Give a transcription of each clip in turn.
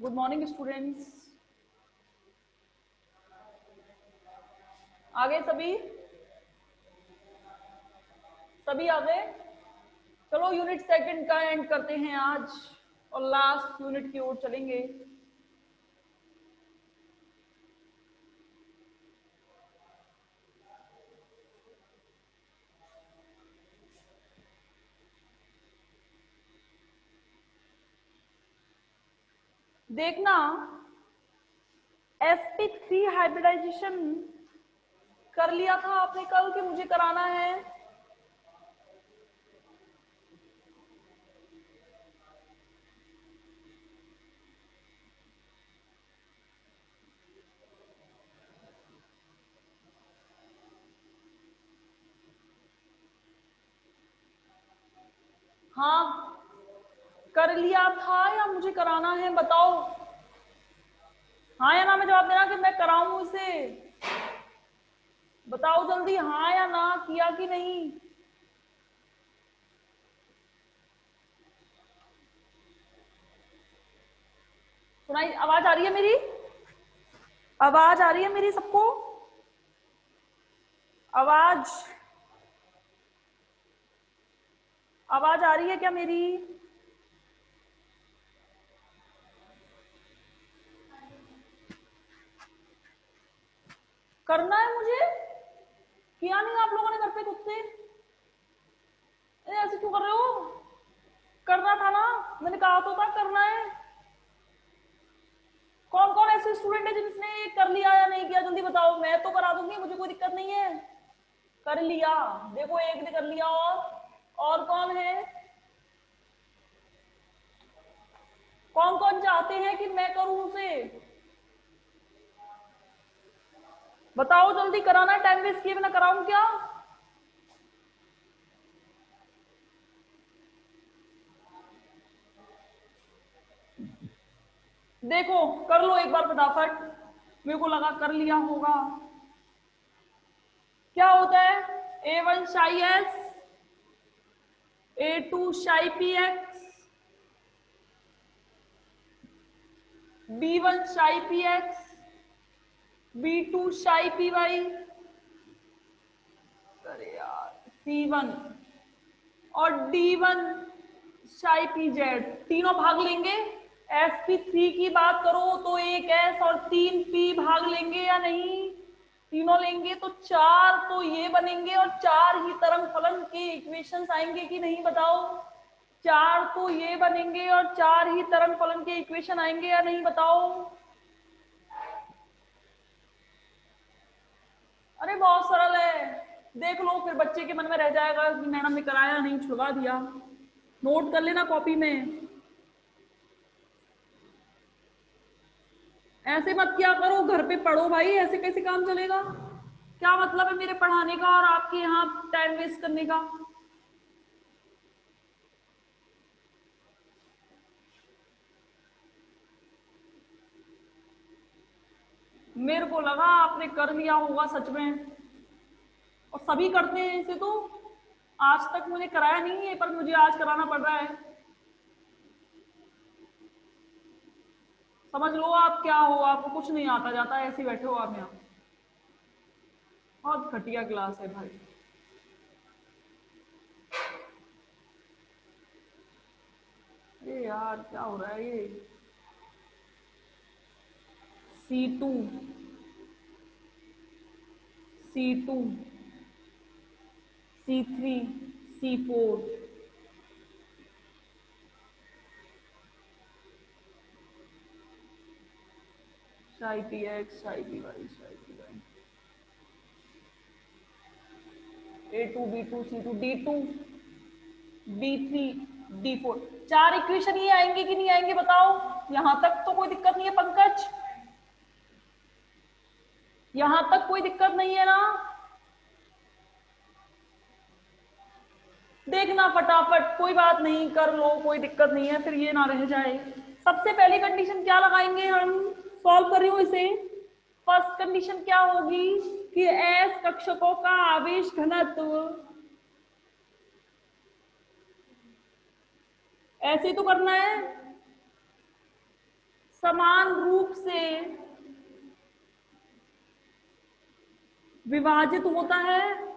Good morning students. आ गए सभी आ गए। चलो यूनिट सेकंड का एंड करते हैं आज और लास्ट यूनिट की ओर चलेंगे। देखना sp3 हाइब्रिडाइजेशन कर लिया था आपने कल कि मुझे कराना है? हाँ कर लिया था या मुझे कराना है, बताओ। हाँ या ना में जवाब देना कि मैं कराऊं इसे। बताओ जल्दी, हाँ या ना, किया कि नहीं। सुनाई आवाज आ रही है मेरी? आवाज आ रही है मेरी सबको? आवाज आवाज आ रही है क्या मेरी? करना है मुझे? किया नहीं आप लोगों ने घर पे खुद से? ऐसे क्यों कर रहे हो? करना था ना, मैंने कहा तो था करना है। कौन कौन ऐसे स्टूडेंट है जिसने कर लिया या नहीं किया, जल्दी बताओ। मैं तो करा दूंगी, मुझे कोई दिक्कत नहीं है। कर लिया, देखो एक ने कर लिया। और कौन है? कौन कौन चाहते हैं कि मैं करूं उसे? बताओ जल्दी, कराना है, टाइम वेस्ट किए बिना कराऊं क्या? देखो कर लो एक बार फटाफट, मेरे को लगा कर लिया होगा। क्या होता है? A1 शाई एस, A2 शाई पी एक्स, B1 शाई पी एक्स, B2 शाई पी वाई, अरे यार C1 और D1 शाई पी जेड। तीनों भाग लेंगे। sp3 की बात करो तो एक S और 3 P भाग लेंगे या नहीं? तीनों लेंगे तो 4 तो ये बनेंगे और 4 ही तरंग फलन के इक्वेशंस आएंगे कि नहीं, बताओ। 4 तो ये बनेंगे और 4 ही तरंग फलन के इक्वेशन आएंगे या नहीं, बताओ। अरे बहुत सरल है, देख लो, फिर बच्चे के मन में रह जाएगा कि मैडम ने कराया नहीं, छुड़वा दिया। नोट कर लेना कॉपी में। ऐसे मत क्या करो, घर पे पढ़ो भाई, ऐसे कैसे काम चलेगा? क्या मतलब है मेरे पढ़ाने का और आपके यहाँ टाइम वेस्ट करने का? मेरे को लगा आपने कर लिया होगा सच में, और सभी करते हैं इसे तो। आज तक मुझे कराया नहीं है पर मुझे आज कराना पड़ रहा है। समझ लो आप क्या हो, आपको कुछ नहीं आता जाता, ऐसे बैठे हो आप यहाँ। बहुत घटिया क्लास है भाई। अरे यार क्या हो रहा है ये? C2, C2, C3, C4, psi P X, psi P Y, psi P Y, A2, B2, C2, D2, B3, D4। 4 equation ये आएंगे कि नहीं आएंगे, बताओ। यहां तक तो कोई दिक्कत नहीं है पंकज? यहां तक कोई दिक्कत नहीं है ना? देखना फटाफट, कोई बात नहीं, कर लो, कोई दिक्कत नहीं है, फिर ये ना रह जाए। सबसे पहली कंडीशन क्या लगाएंगे हम? सॉल्व कर रही हूं इसे। फर्स्ट कंडीशन क्या होगी कि एस कक्षकों का आवेश घनत्व, ऐसे तो करना है। समान रूप से विभाजित होता है।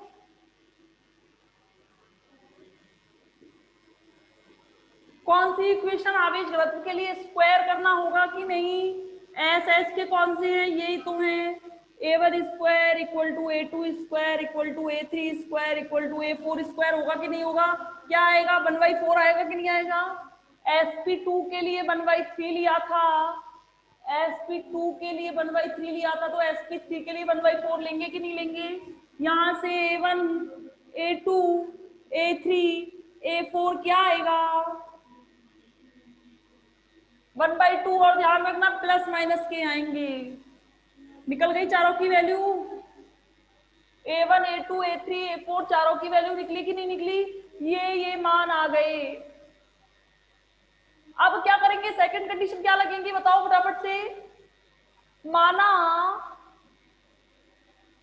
कौन सी इक्वेशन आवेश घनत्व के लिए स्क्वायर करना होगा कि नहीं? एस एस के कौन से हैं? यही तो है, a1 square equal to a2 square equal to a3 square equal to a4 square. होगा कि नहीं होगा? क्या आएगा? 1/4 आएगा कि नहीं आएगा? sp2 के लिए 1/3 लिया था, sp2 के लिए 1/3 लिया था, तो sp3 के लिए 1/4 लेंगे कि नहीं लेंगे? यहां से a1 a2 a3 a4 क्या आएगा? 1/2। और ध्यान रखना प्लस माइनस के आएंगे। निकल गई चारों की value, a1 a2 a3 a4 चारों की वैल्यू निकली कि नहीं निकली? ये मान आ गए। अब क्या करेंगे? सेकंड कंडीशन क्या लगेंगी बताओ फटाफट से। माना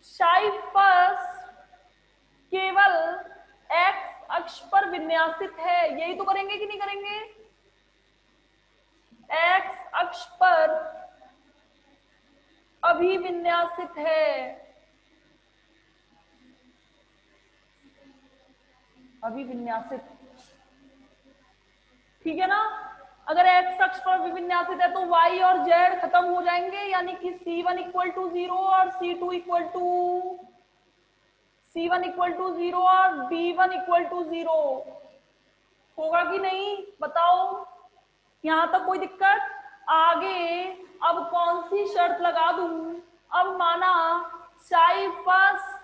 साइफस केवल x अक्ष पर विन्यासित है, यही तो करेंगे कि नहीं करेंगे? x अक्ष पर अभिविन्यासित है, अभिविन्यासित, ठीक है ना? अगर x अक्ष पर अभिविन्यासित है तो y और z खत्म हो जाएंगे, यानी कि c1 इक्वल टू 0 और c2 इक्वल टू और d1 इक्वल टू 0। होगा कि नहीं बताओ? यहां तक कोई दिक्कत? आगे अब कौन सी शर्त लगा दूं? अब माना साइफस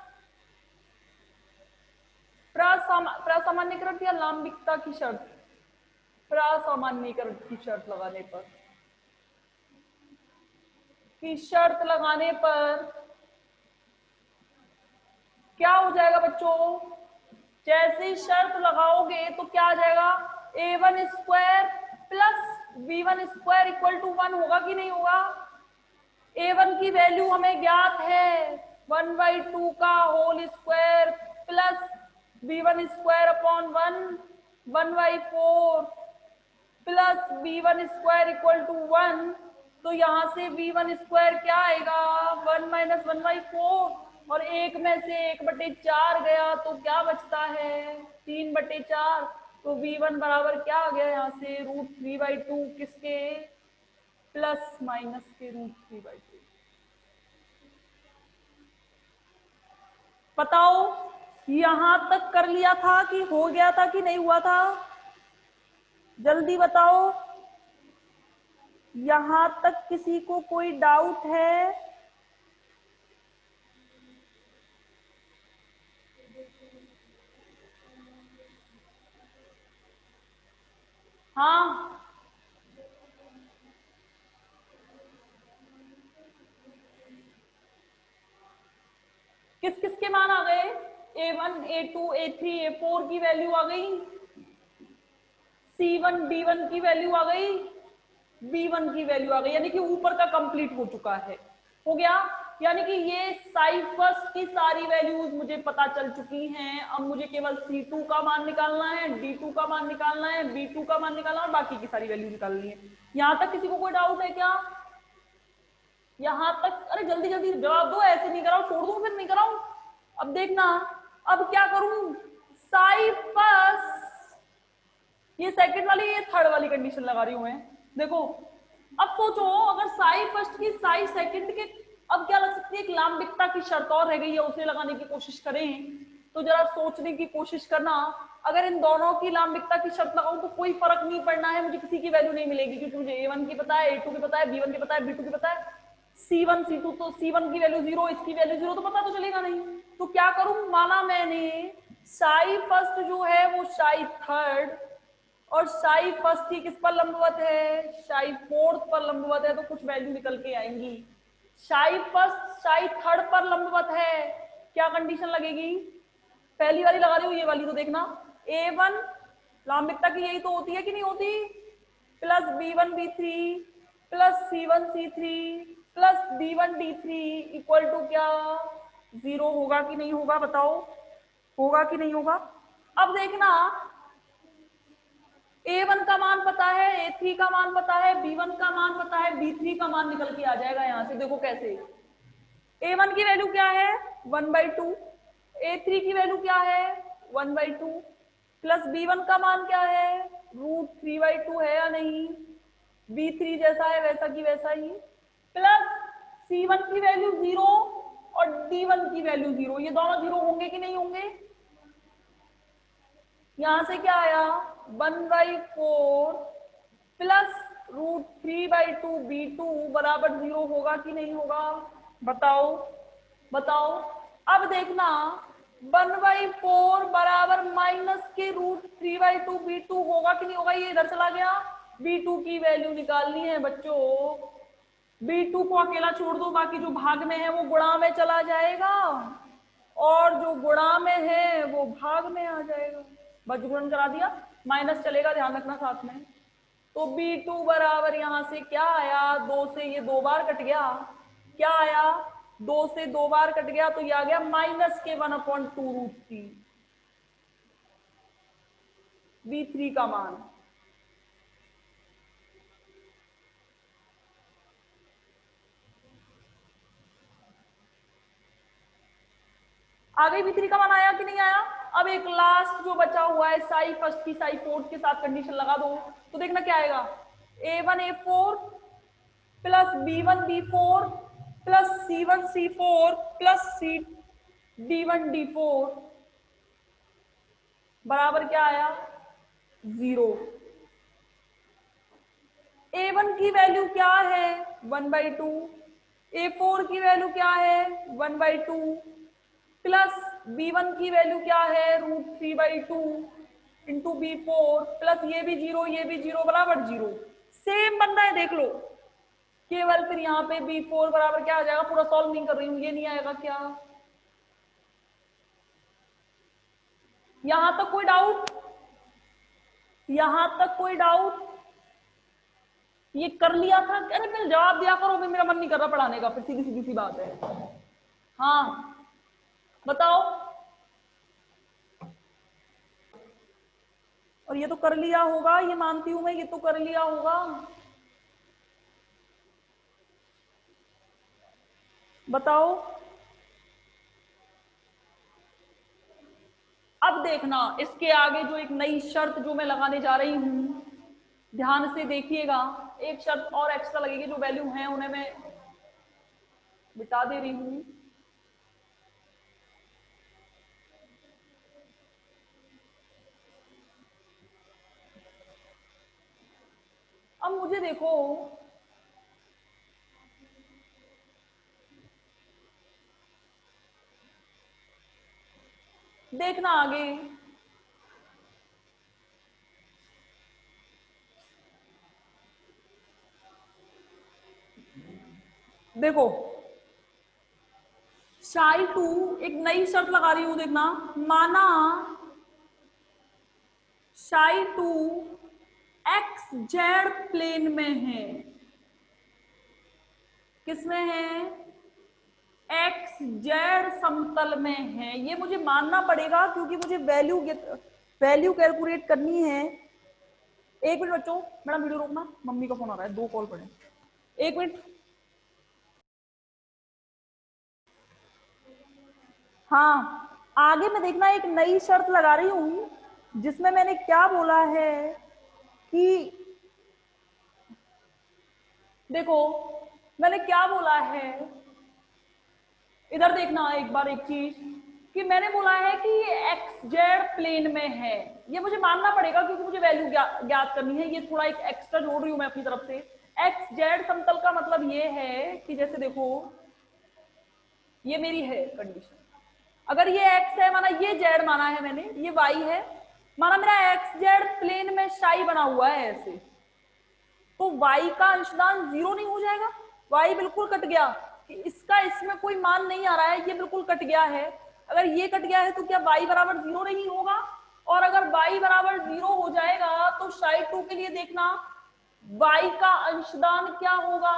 प्रसामान्यीकृत या लांबिकता की शर्त, प्रसामान्यीकृत की शर्त लगाने पर क्या हो जाएगा बच्चों? जैसे ही शर्त लगाओगे तो क्या आ जाएगा? a1 square plus b1 square equal to 1। होगा कि नहीं होगा? a1 की वैल्यू हमें ज्ञात है 1/2 का whole square plus b1 square upon 1/4 plus b1 square equal to 1। तो यहां से b1 स्क्वायर क्या आएगा? 1 माइनस 1/4 और 1 में से 1/4 गया तो क्या बचता है? 3/4। तो v1 बराबर क्या आ गया यहाँ से? √3/2 किसके? प्लस माइनस के √3/2। बताओ यहां तक कर लिया था कि हो गया था कि नहीं हुआ था? जल्दी बताओ, यहां तक किसी को कोई डाउट है? हाँ, किस किस के मान आ गए? a1 a2 a3 a4 की वैल्यू आ गई, c1 d1 की वैल्यू आ गई, b1 की वैल्यू आ गई, यानी कि ऊपर का कंप्लीट हो चुका है। हो गया? यानी कि ये साइफस की सारी वैल्यूज मुझे पता चल चुकी हैं। अब मुझे केवल c2 का मान निकालना है, d2 का मान निकालना है, b2 का मान निकालना है और बाकी की सारी वैल्यू निकालनी है। यहां तक किसी को कोई डाउट है क्या? यहां तक? अरे जल्दी जल्दी जवाब दो, ऐसे नहीं कराओ, छोड़ दूं फिर नहीं कराऊं। अब देखना, अब क्या करूं? साइफस, ये सेकंड वाली ये थर्ड वाली कंडीशन लगा रही हूं मैं। देखो अब सोचो, अगर साई फर्स्ट की साई सेकंड के, अब क्या लग सकती है? एक लांबिकता की शर्त और रह गई है, उसे लगाने की कोशिश करें तो जरा सोचने की कोशिश करना। अगर इन दोनों की लांबिकता की शर्त लगाऊं तो कोई फर्क नहीं पड़ना है, मुझे किसी की वैल्यू नहीं मिलेगी, क्योंकि मुझे a1 की पता है, a2 की पता है, b1 की पता है, b2 की पता है, c1 c2, तो c1 की वैल्यू 0, इसकी वैल्यू 0, तो पता तो चलेगा नहीं। तो क्या करूं? माना मैंने साई फर्स्ट जो है वो साई थर्ड और साई फर्स्ट की किस पर लंबवत है? साई फोर्थ पर लंबवत है, तो कुछ वैल्यू निकल के आएंगी। साई फर्स्ट साई थर्ड पर लंबवत है, क्या कंडीशन लगेगी? पहली वाली लगा रही हूं, ये वाली तो देखना, a1 लांबिकता की यही तो होती है कि नहीं होती? Plus b1 b3 plus c1 c3 plus d1 d3 equal to क्या? 0। होगा कि नहीं होगा बताओ? होगा कि नहीं होगा? अब देखना, A1 का मान पता है, A3 का मान पता है, B1 का मान पता है, B3 का मान निकल के आ जाएगा यहां से। देखो कैसे, A1 की वैल्यू क्या है 1/2, A3 की वैल्यू क्या है 1/2, प्लस B1 का मान क्या है √3/2 है या नहीं, B3 जैसा है वैसा की वैसा ही, प्लस C1 की वैल्यू 0 और D1 की वैल्यू 0। ये दोनों 0 होंगे कि नहीं होंगे? यहां से क्या आया 1/4 प्लस √3/2 B2 बराबर 0 होगा कि नहीं होगा? बताओ बताओ। अब देखना 1/4 बराबर माइनस के √3/2 B2 होगा कि नहीं होगा? ये इधर चला गया, B2 की वैल्यू निकालनी है बच्चों। B2 को अकेला छोड़ दो, बाकी जो भाग में है वो गुणा में चला जाएगा और जो गुणा में है वो भाग में आ जाएगा। बस गुणन करा दिया, माइनस चलेगा, ध्यान रखना साथ में। तो B2 बराबर यहां से क्या आया, 2 से ये 2 बार कट गया, क्या आया 2 से 2 बार कट गया, तो ये आ गया माइनस के 1/2√3 B3 का मान। आ गई B3 का मान, आया कि नहीं आया? अब एक लास्ट जो बचा हुआ है साई फर्स्ट की साई फोर्थ के साथ कंडीशन लगा दो, तो देखना क्या आएगा, A1 A4 plus B1 B4 plus C1 C4 plus D1 D4 बराबर क्या आया 0। A1 की वैल्यू क्या है 1/2, A4 की वैल्यू क्या है 1/2 प्लस B1 की वैल्यू क्या है √3/2 इंटू B4 प्लस ये भी 0 ये भी 0 बराबर 0। सेम बन रहा है देख लो, केवल फिर यहाँ पे B4 बराबर क्या आ जाएगा, पूरा सॉल्व नहीं कर रही हूं, ये नहीं आएगा क्या? यहां तक कोई डाउट? यहां तक कोई डाउट? ये कर लिया था, अरे फिर जवाब दिया करो, फिर मेरा मन नहीं कर रहा पढ़ाने का, फिर सीधी सीधी सी बात है। हाँ बताओ। और ये तो कर लिया होगा, ये मानती हूं मैं, ये तो कर लिया होगा। बताओ। अब देखना इसके आगे जो एक नई शर्त जो मैं लगाने जा रही हूं, ध्यान से देखिएगा। एक शर्त और एक्स्ट्रा लगेगी, जो वैल्यू है उन्हें मैं मिटा दे रही हूं। अब मुझे देखो, देखना आगे, देखो Psi 2 एक नई शर्त लगा रही हूं, देखना, माना Psi 2 XZ प्लेन में है। किसमें है? XZ समतल में है। ये मुझे मानना पड़ेगा क्योंकि मुझे वैल्यू कैलकुलेट करनी है। एक मिनट बच्चों, मैडम वीडियो रोकना, मम्मी का फोन आ रहा है, 2 कॉल पड़े, एक मिनट। हाँ आगे मैं देखना एक नई शर्त लगा रही हूं, जिसमें मैंने क्या बोला है कि देखो मैंने क्या बोला है, इधर देखना एक बार एक चीज, कि मैंने बोला है कि ये XZ प्लेन में है। ये मुझे मानना पड़ेगा क्योंकि मुझे वैल्यू ज्ञात करनी है। ये थोड़ा एक एक्स्ट्रा जोड़ रही हूं मैं अपनी तरफ से। XZ समतल का मतलब ये है कि जैसे देखो ये मेरी है कंडीशन, अगर ये x है, माना ये z माना है मैंने, ये y है, माना मेरा XZ प्लेन में साई बना हुआ है ऐसे, तो y का अंशदान 0 नहीं हो जाएगा? y बिल्कुल कट गया, कि इसका इसमें कोई मान नहीं आ रहा है, ये बिल्कुल कट गया है। अगर ये कट गया है तो क्या y बराबर 0 नहीं होगा? और अगर y बराबर 0 हो जाएगा तो Psi 2 के लिए देखना y का अंशदान क्या होगा,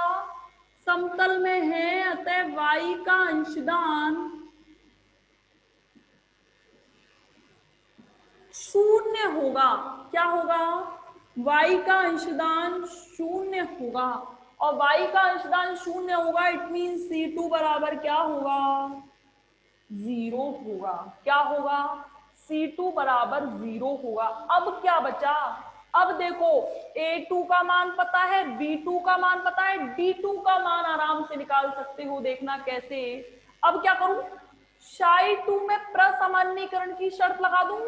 समतल में है, अतः y का अंशदान 0 होगा। क्या होगा? y का अंशदान शून्य होगा, और y का अंशदान शून्य होगा, इट मीन C2 बराबर क्या होगा, 0 होगा। क्या होगा, C2 बराबर 0 होगा। अब क्या बचा, अब देखो A2 का मान पता है, B2 का मान पता है, D2 का मान आराम से निकाल सकते हो, देखना कैसे। अब क्या करूं, Ψ2 में प्रसामान्यीकरण की शर्त लगा दूं।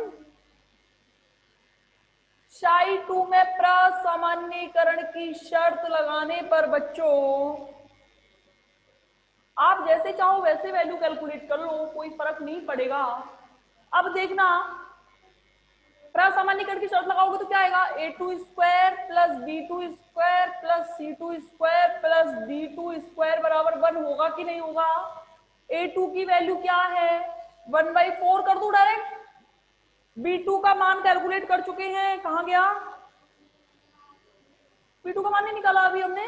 Ψ2 में प्रसामान्यीकरण की शर्त लगाने पर बच्चों आप जैसे चाहो वैसे वैल्यू कैलकुलेट कर लो, कोई फर्क नहीं पड़ेगा। अब देखना, प्रसामान्यीकरण की शर्त लगाओगे तो क्या आएगा, A2 square plus B2 square plus C2 square plus D2 square बराबर 1 होगा कि नहीं होगा। A2 की वैल्यू क्या है, 1/4 कर दूं डायरेक्ट। B2 का मान कैलकुलेट कर चुके हैं, कहां गया, B2 का मान नहीं निकाला अभी हमने,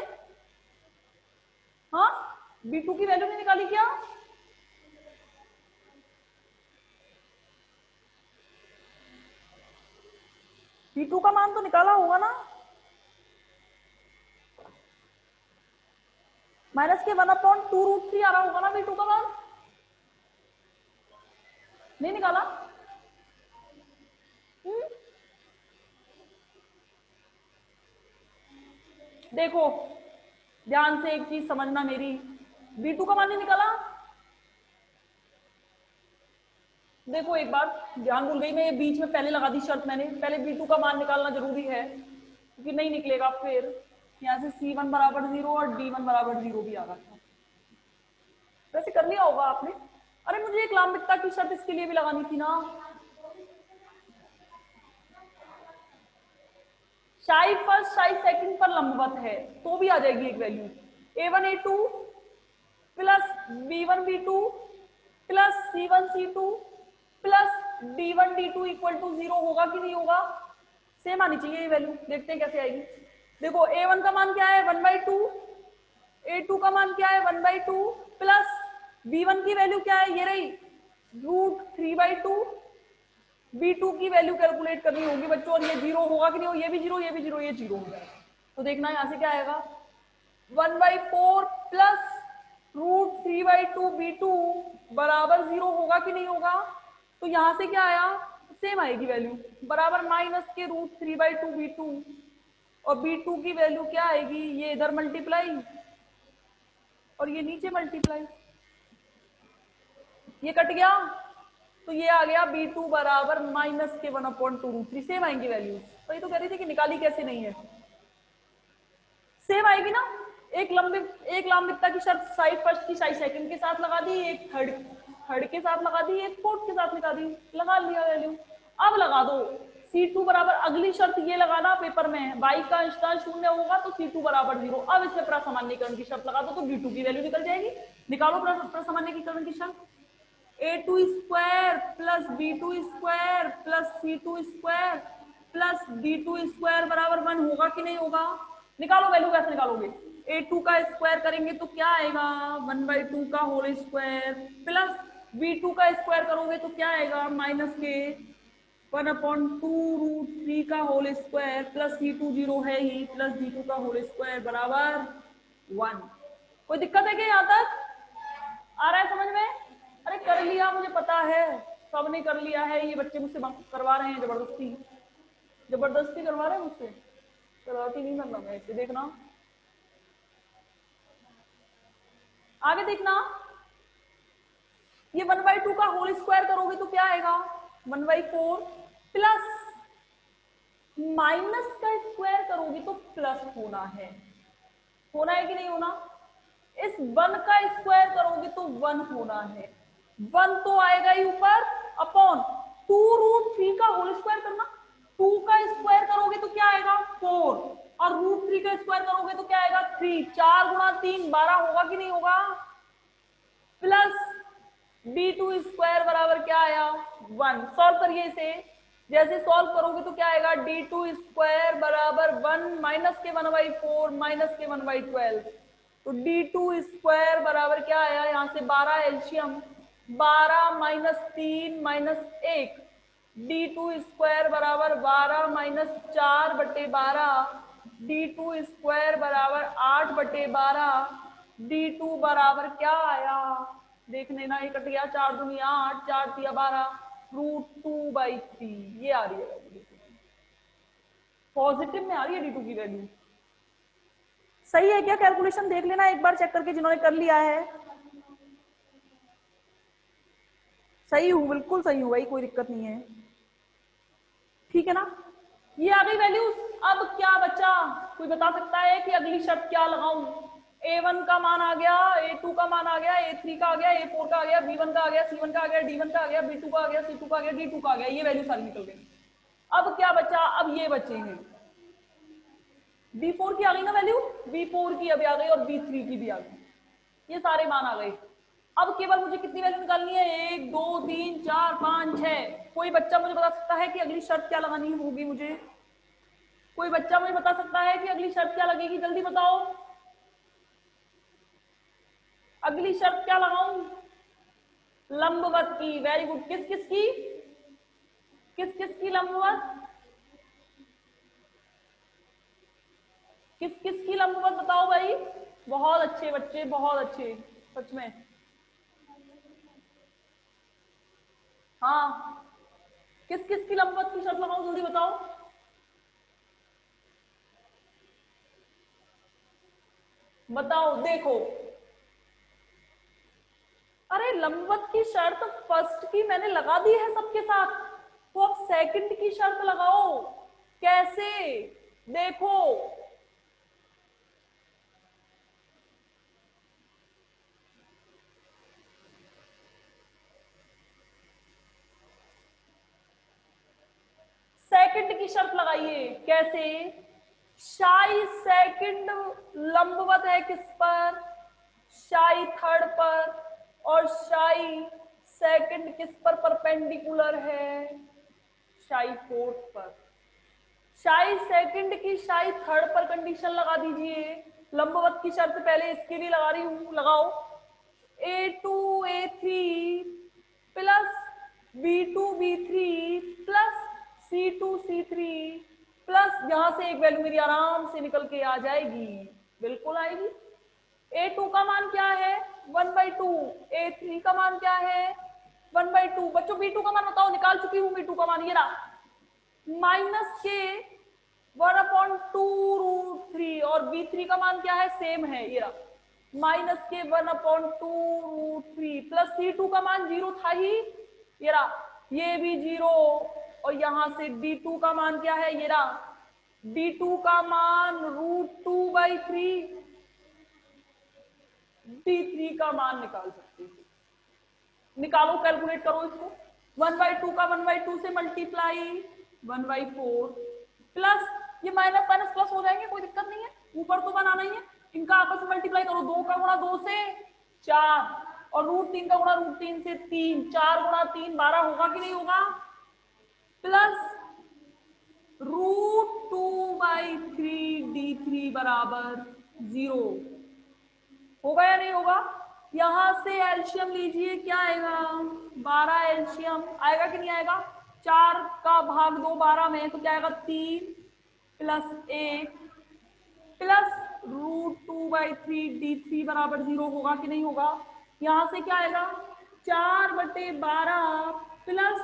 हाँ B2 की वैल्यू नहीं निकाली क्या, B2 का मान तो निकाला होगा ना, माइनस के 1/2√3 आ रहा होगा ना B2 का मान, नहीं निकाला। देखो ध्यान से एक चीज समझना मेरी, B2 का मान नहीं निकाला। देखो एक बार ध्यान भूल गई मैं, ये बीच में पहले लगा दी शर्त मैंने, पहले B2 का मान निकालना जरूरी है, क्योंकि नहीं निकलेगा फिर यहाँ से C1 बराबर 0 और D1 बराबर 0 भी आ रहा था। वैसे कर लिया होगा आपने। अरे मुझे एक लांबिकता की शर्त इसके लिए भी लगानी थी ना, साई फर्स्ट साई सेकंड पर लंबवत है तो भी आ जाएगी एक value, A1 A2 plus B1 B2 plus C1 C2 plus D1 D2 equal to 0 होगा कि नहीं होगा, सेम आनी चाहिए ये वैल्यू, देखते हैं कैसे आएगी। देखो A1 का मान क्या है 1/2, A2 का मान क्या है 1/2 प्लस B1 की वैल्यू क्या है, ये रही √3/2, B2 की वैल्यू कैलकुलेट करनी होगी बच्चों, और ये 0 होगा कि नहीं हो, ये भी 0 ये भी 0 ये 0 हो जाएगा, तो देखना यहाँ से क्या आएगा 1/4 प्लस √3/2 B2 बराबर 0 होगा कि नहीं होगा, तो यहां से क्या आया, सेम आएगी वैल्यू, बराबर माइनस के √3/2 B2, और B2 की वैल्यू क्या आएगी, ये इधर मल्टीप्लाई और ये नीचे मल्टीप्लाई, ये कट गया, तो ये आ गया B2 बराबर माइनस के 1/2√3, सेम आएंगी वैल्यूज। तो ये तो कह रही थी कि निकाली कैसे नहीं है, सेम आएगी ना। एक लांबिकता की शर्त साई फर्स्ट की साई सेकंड के साथ लगा दी, एक थर्ड के साथ लगा दी, एक फोर्थ के साथ लगा लिया वैल्यू। अब लगा दो C2 बराबर, अगली शर्त ये लगाना पेपर में, y का अंशदान शून्य होगा तो C2 बराबर 0। अब इसमें प्रसामान्यीकरण की शर्त लगा दो तो B2 की वैल्यू निकल जाएगी। निकालो प्रसामान्यीकरण की शर्त, A2 square plus B2 square plus C2 square plus D2 square बराबर 1 होगा कि नहीं होगा, निकालो वैल्यू, कैसे निकालोगे, A2 का स्क्वायर करेंगे तो क्या आएगा 1/2 का होल स्क्वायर प्लस B2 का स्क्वायर करोगे तो क्या आएगा माइनस के 1/2√3 का होल स्क्वायर प्लस C2 0 है ही प्लस D2 का होल स्क्वायर बराबर 1। कोई दिक्कत है क्या, यहाँ तक आ रहा है समझ में। अरे कर लिया मुझे पता है, सबने कर लिया है, ये बच्चे मुझसे करवा रहे हैं जबरदस्ती, जबरदस्ती करवा रहे हैं मुझसे, करवाती नहीं करना मैं इसे, देखना आगे देखना, ये 1/2 का होल स्क्वायर करोगे तो क्या आएगा 1/4 प्लस माइनस का स्क्वायर करोगे तो प्लस होना है कि नहीं होना, इस 1 का स्क्वायर करोगे तो 1 होना है, 1 तो आएगा ही ऊपर, अपॉन 2√3 का होल स्क्वायर करना, 2 का स्क्वायर करोगे तो क्या आएगा 4, और √3 का स्क्वायर करोगे तो क्या आएगा 3, 4 गुणा 3 12 होगा कि नहीं होगा, प्लस D2 स्क्वायर बराबर क्या आया 1। सॉल्व करिए इसे, जैसे सॉल्व करोगे तो क्या आएगा D2 स्क्वायर बराबर 1 माइनस के 1/4 माइनस के 1/12, तो D2 स्क्वायर बराबर क्या आया, यहाँ से 12 LCM, 12 minus 3 minus 1, D2 square बराबर 12 माइनस 4/12, D2 स्क्वायर बराबर 8/12, D2 बराबर क्या आया देखने ना, ये कट गया, 4 दूनी 8, 4 तिया 12, √2/3 ये आ रही है वैल्यू। पॉजिटिव में आ रही है D2 की वैल्यू। सही है क्या कैलकुलेशन? देख लेना एक बार चेक करके जिन्होंने कर लिया है। सही हूँ, बिल्कुल सही हूँ भाई, कोई दिक्कत नहीं है, ठीक है ना। ये आ गई वैल्यू। अब क्या बचा? कोई बता सकता है कि अगली शर्त क्या लगाऊं? A1 का मान आ गया, A2 का मान आ गया, A3 का आ गया, A4 का आ गया, B1 का आ गया, C1 का आ गया, D1 का आ गया, B2 का आ गया, C2 का आ गया, D2 का आ गया, ये वैल्यू सारी निकल गई। अब क्या बचा? अब ये बचे हैं B4 की आ गई ना वैल्यू, B4 की अभी आ गई और B3 की भी आ गई, ये सारे मान आ गए। अब केवल मुझे कितनी वैल्यू निकालनी है? 1 2 3 4 5 6। कोई बच्चा मुझे बता सकता है कि अगली शर्त क्या लगानी होगी मुझे? कोई बच्चा मुझे बता सकता है कि अगली शर्त क्या लगेगी? जल्दी बताओ, अगली शर्त क्या लगाऊं? लंबवत की। Very good. किस किस की? किस किस की लंबवत? किस किस की लंबवत बताओ भाई। बहुत अच्छे बच्चे, बहुत अच्छे, सच में। हाँ, किस किस की लंबवत की शर्त लगाऊं, जल्दी बताओ। बताओ, देखो। अरे लंबवत की शर्त फर्स्ट की मैंने लगा दी है सबके साथ, तो अब सेकंड की शर्त लगाओ। कैसे? देखो, सेकंड की शर्त लगाइए। कैसे? शाई सेकंड लंबवत है किस पर? शाई थर्ड पर। और शाई सेकंड किस पर परपेंडिकुलर है? शाई फोर्थ पर। शाई सेकंड की शाई थर्ड पर कंडीशन लगा दीजिए। लंबवत की शर्त पहले इसके लिए लगा रही हूं, लगाओ। A2 A3 plus B2 B3 plus C2 C3 plus, यहां से एक वैल्यू मेरी आराम से निकल के आ जाएगी, बिल्कुल आएगी। A2 का मान क्या है? 1/2। A3 का मान क्या है? 1/2। बच्चों B2 का मान बताओ, निकाल चुकी हूं B2 का मान, ये रहा, माइनस के 1/2√3। और B3 का मान क्या है? सेम है, ये रहा, माइनस के 1/2√3 प्लस C2 का मान 0 था ही, ये रहा, ये भी 0। और यहां से D2 का मान क्या है? ये रहा, D2 का मान √2/3। D3 का मान निकाल सकते हो, निकालो, कैलकुलेट करो इसको। 1/2 का 1/2 से मल्टीप्लाई 1/4 प्लस, ये माइनस माइनस प्लस हो जाएंगे, कोई दिक्कत नहीं है, ऊपर तो बनाना ही है। इनका आपस में मल्टीप्लाई करो, 2 का गुणा 2 से 4, और √3 का गुणा √3 से 3, 4 गुणा 3 12 होगा कि नहीं होगा? प्लस √2/3 D3 = 0 होगा या नहीं होगा? यहां से एल्शियम लीजिए, क्या आएगा? 12 एल्शियम आएगा कि नहीं आएगा? 4 का भाग 2 12 में, तो क्या आएगा? 3 प्लस 1 प्लस √2/3 D3 = 0 होगा कि नहीं होगा? यहां से क्या आएगा? 4/12 प्लस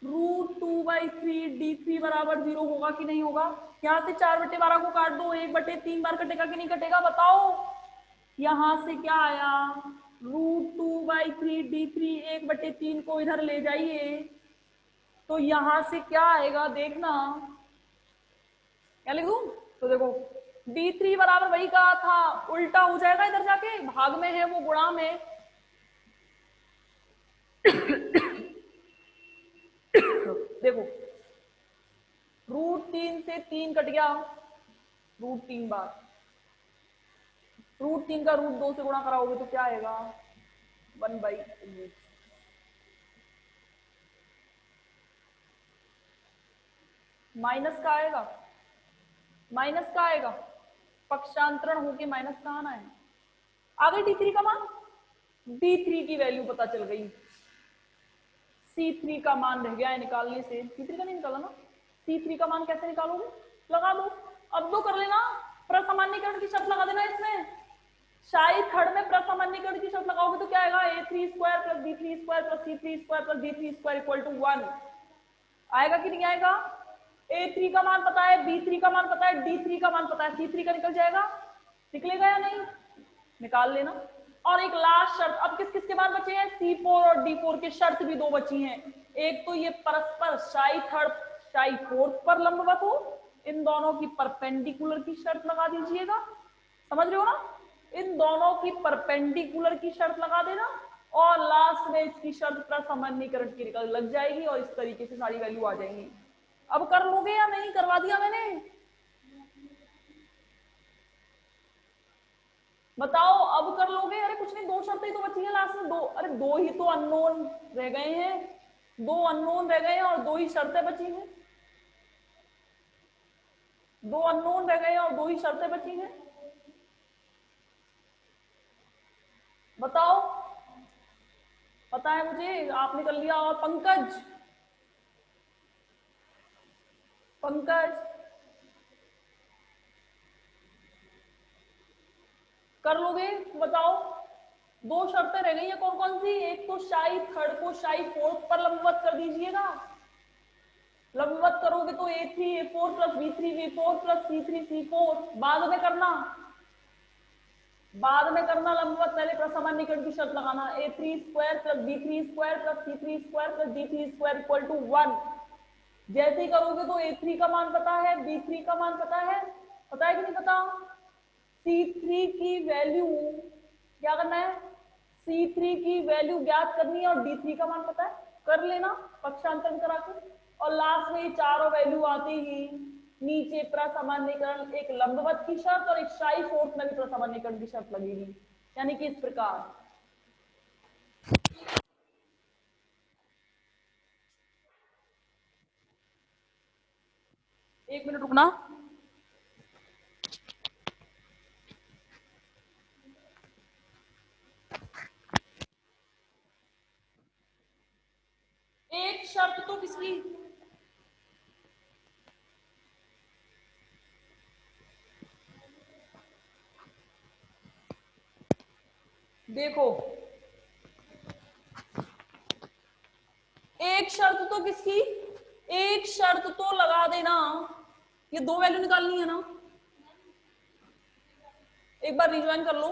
√2/3 D3 = 0 होगा कि नहीं होगा? यहाँ से 4/12 को काट दो, 1/3 बार कटेगा कि नहीं कटेगा, बताओ। यहां से क्या आया? √2/3 D3, 1/3 को इधर ले जाइए, तो यहां से क्या आएगा देखना। क्या लिखूं? तो देखो, D3 बराबर वही कहा था, उल्टा हो जाएगा इधर जाके, भाग में है वो, गुणा में। देखो, √3 से 3 कट गया, √3 बार, √3 का √2 से गुणा कराओगे तो क्या आएगा? 1/2। माइनस का आएगा, माइनस का आएगा, पक्षांतरण होके माइनस का आना है। आ गई D3 का मान, D3 की वैल्यू पता चल गई। C3 का मान रह गया है निकालने से। C3 का नहीं निकाला ना, C3 का मान कैसे निकालोगे, लगा दो। अब दो कर लेना, प्रसामान्यीकरण की शर्त लगा देना इसमें। शाई थर्ड में प्रसामान्यीकरण की शर्त लगाओगे तो क्या आएगा, A3 square plus B3 square plus C3 square plus D3 square equal to 1 आएगा कि नहीं आएगा। A3 का मान पता है, B3 का मान पता है, D3 का मान पता है, C3 का निकल जाएगा, निकलेगा या नहीं, निकाल लेना। और एक लास्ट शर्त, अब किस किस के मान बचे हैं, C4 और D4 के शर्त भी दो बची हैं। एक तो ये परस्पर शाई थर्ड शाई फोर्थ पर लंबवत हो, इन दोनों की परपेंडिकुलर की शर्त लगा दीजिएगा, समझ रहे हो ना, इन दोनों की परपेंडिकुलर की शर्त लगा देना, और लास्ट में इसकी शर्त प्रसामान्यीकरण की निकल लग जाएगी, और इस तरीके से सारी वैल्यू आ जाएंगी। अब कर लोगे या नहीं, करवा दिया मैंने, बताओ अब कर लोगे। अरे कुछ नहीं, दो शर्तें ही तो बची हैं लास्ट में, दो, अरे दो ही तो अननोन रह गए हैं, दो अननोन रह गए हैं और दो ही शर्तें बची हैं, दो अननोन रह गए हैं और दो ही शर्तें बची हैं, बताओ। पता है मुझे, आपने कर लिया। और पंकज, पंकज कर लोगे, बताओ। दो शर्तें रह गई हैं, कौन कौन सी, एक तो शाई थर्ड को शाई फोर्थ पर लंबवत कर दीजिएगा, लंबवत करोगे तो A3 A4 plus B3 B4 plus C3 C4, बाद में करना, बाद में करना लंबवत, पहले प्रसामान्यीकरण की शर्त लगाना, A3 square plus B3 square plus C3 square plus D3 square equal to 1। जैसे ही करोगे तो A3 का मान पता है, B3 का मान पता है कि नहीं पता, C3 की वैल्यू क्या करना है, C3 की वैल्यू ज्ञात करनी है, और D3 का मान पता है, कर लेना पक्षांतर करा के, और लास्ट में ये चारों वैल्यू आती ही नीचे प्रसामान्यीकरण, एक लंबवत की शर्त और एक शाई फोर्थ में भी प्रसामान्यीकरण की शर्त लगेगी, यानी कि इस प्रकार। एक मिनट रुकना, एक शर्त तो किसकी, देखो एक शर्त तो किसकी, एक शर्त तो लगा देना, ये दो वैल्यू निकालनी है ना, एक बार रिज्वाइन कर लो।